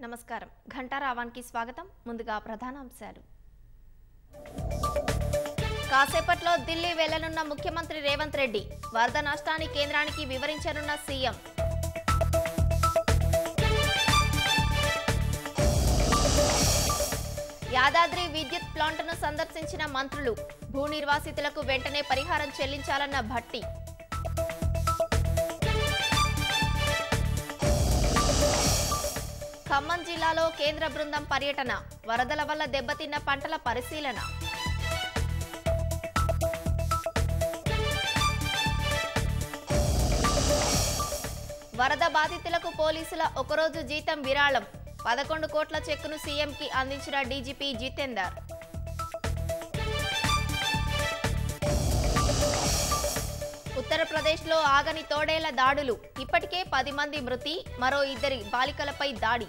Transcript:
నమస్కారం ఘంటారావానికి స్వాగతం ముందుగా ప్రధానాంశాలు కాసేపట్లో ఢిల్లీ వెళ్లనున్న ముఖ్యమంత్రి రేవంత్ రెడ్డి వరద నష్టాన్ని కేంద్రానికి వివరించనున్న సీఎం యాదాద్రి విద్యుత్ ప్లాంట్ను సందర్శించిన మంత్రులు భూ నిర్వాసితులకు వెంటనే పరిహారం చెల్లించాలన్న భట్టి ఖమ్మం జిల్లాలో కేంద్ర బృందం పర్యటన వరదల వల్ల దెబ్బతిన్న పంటల పరిశీలన వరద బాధితులకు పోలీసుల ఒకరోజు జీతం విరాళం 11 కోట్ల చెక్కును సీఎంకి అందించిన డీజీపీ జితేందర్ ఉత్తరప్రదేశ్లో ఆగని తోడేళ్ల దాడులు ఇప్పటికే 10 మంది మృతి మరో 2 బాలికలపై దాడి